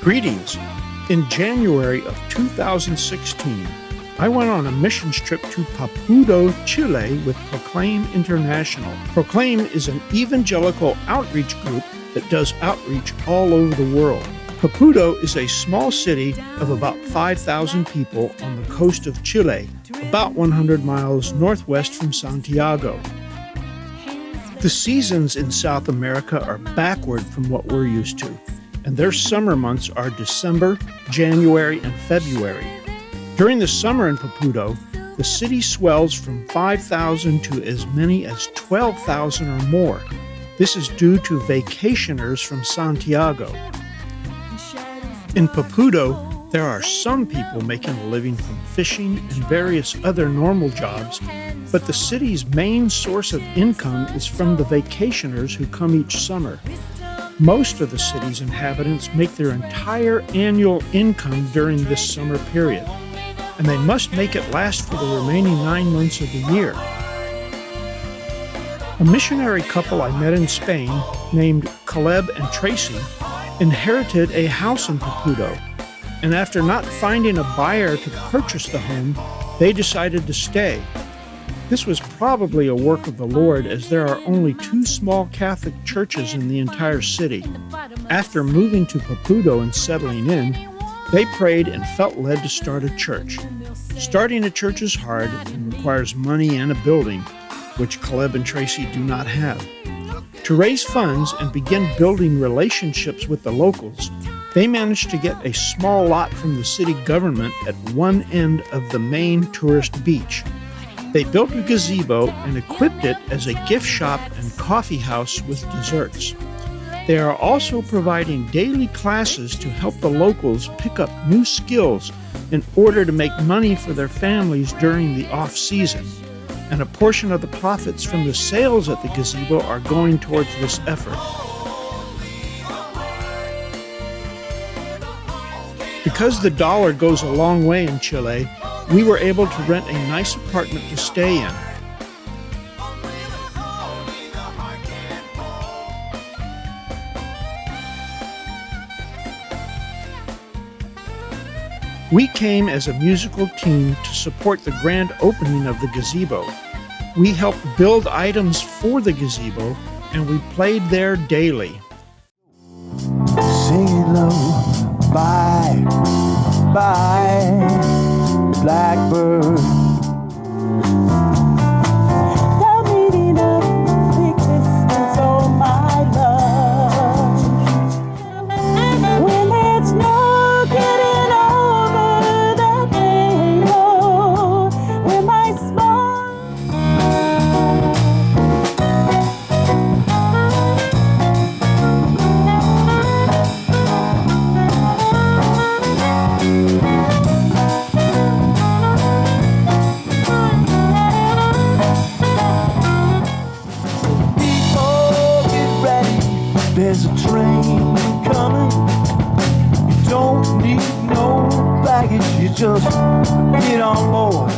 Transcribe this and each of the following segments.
Greetings. In January of 2016, I went on a missions trip to Papudo, Chile with Proclaim International. Proclaim is an evangelical outreach group that does outreach all over the world. Papudo is a small city of about 5,000 people on the coast of Chile, about 100 miles northwest from Santiago. The seasons in South America are backward from what we're used to, and their summer months are December, January, and February. During the summer in Papudo, the city swells from 5,000 to as many as 12,000 or more. This is due to vacationers from Santiago. In Papudo, there are some people making a living from fishing and various other normal jobs, but the city's main source of income is from the vacationers who come each summer. Most of the city's inhabitants make their entire annual income during this summer period, and they must make it last for the remaining 9 months of the year. A missionary couple I met in Spain, named Caleb and Tracy, inherited a house in Papudo, and after not finding a buyer to purchase the home, they decided to stay. This was probably a work of the Lord, as there are only 2 small Catholic churches in the entire city. After moving to Papudo and settling in, they prayed and felt led to start a church. Starting a church is hard and requires money and a building, which Caleb and Tracy do not have. To raise funds and begin building relationships with the locals, they managed to get a small lot from the city government at one end of the main tourist beach. They built a gazebo and equipped it as a gift shop and coffee house with desserts. They are also providing daily classes to help the locals pick up new skills in order to make money for their families during the off-season, and a portion of the profits from the sales at the gazebo are going towards this effort. Because the dollar goes a long way in Chile, we were able to rent a nice apartment to stay in. We came as a musical team to support the grand opening of the gazebo. We helped build items for the gazebo, and we played there daily. Singing low, bye, bye, blackbird. The meaning of existence, oh my love. When there's no getting over that halo, when my small there's a train coming. You don't need no baggage, you just get on board.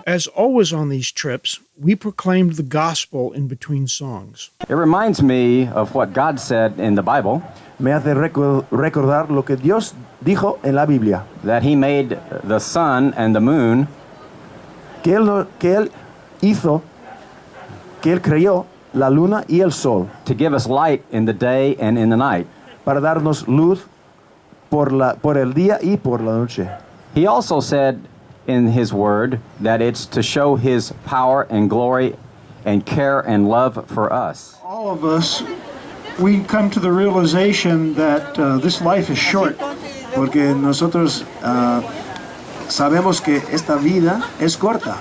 As always on these trips, we proclaimed the gospel in between songs. It reminds me of what God said in the Bible, Me hace recordar lo que Dios dijo en la Biblia, that He made the sun and the moon que él hizo, que él creó la luna y el sol to give us light in the day and in the night. para darnos luz por el día y por la noche. He also said in His Word that it's to show His power and glory and care and love for us. All of us, we come to the realization that this life is short. Porque nosotros sabemos que esta vida es corta.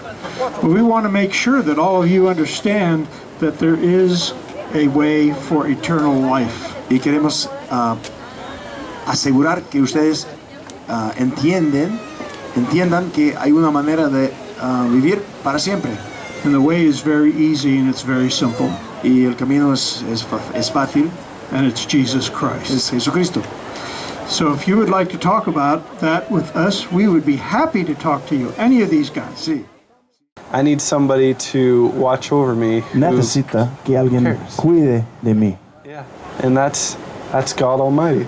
But we want to make sure that all of you understand that there is a way for eternal life. Y queremos asegurar que ustedes entiendan que hay una manera de vivir para siempre. And the way is very easy and it's very simple. Y el camino es fácil, And it's Jesus Christ. es Jesucristo. So if you would like to talk about that with us, we would be happy to talk to you. Any of these guys. Sí. I need somebody to watch over me who Necesita que alguien cares. cuide de mí. Yeah. And that's That's God Almighty.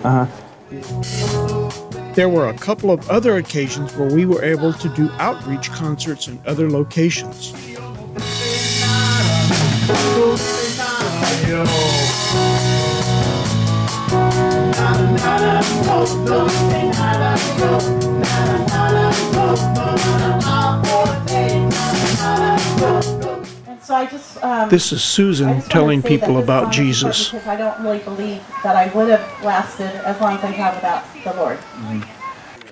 There were a couple of other occasions where we were able to do outreach concerts in other locations. So I just, This is Susan I just wanna telling say people that this about song is Jesus. important because I don't really believe that I would have lasted as long as I have without the Lord.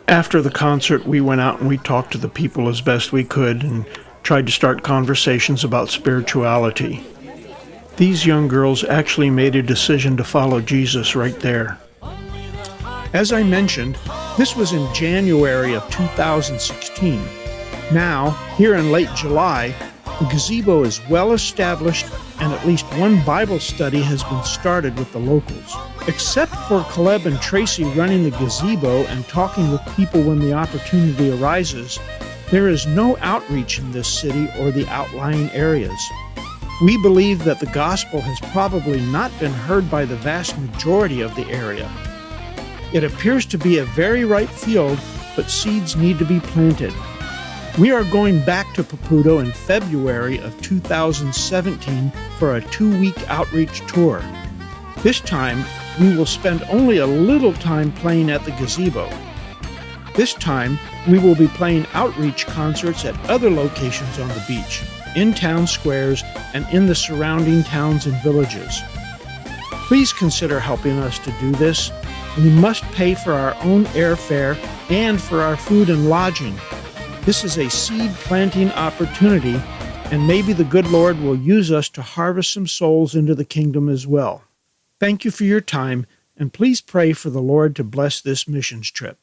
After the concert, we went out and we talked to the people as best we could and tried to start conversations about spirituality. These young girls actually made a decision to follow Jesus right there. As I mentioned, this was in January of 2016. Now, here in late July, the gazebo is well established and at least one Bible study has been started with the locals. Except for Caleb and Tracy running the gazebo and talking with people when the opportunity arises, there is no outreach in this city or the outlying areas. We believe that the gospel has probably not been heard by the vast majority of the area. It appears to be a very ripe field, but seeds need to be planted. We are going back to Papudo in February of 2017 for a 2-week outreach tour. This time, we will spend only a little time playing at the gazebo. This time, we will be playing outreach concerts at other locations on the beach, in town squares, and in the surrounding towns and villages. Please consider helping us to do this. We must pay for our own airfare and for our food and lodging. This is a seed planting opportunity, and maybe the good Lord will use us to harvest some souls into the kingdom as well. Thank you for your time, and please pray for the Lord to bless this missions trip.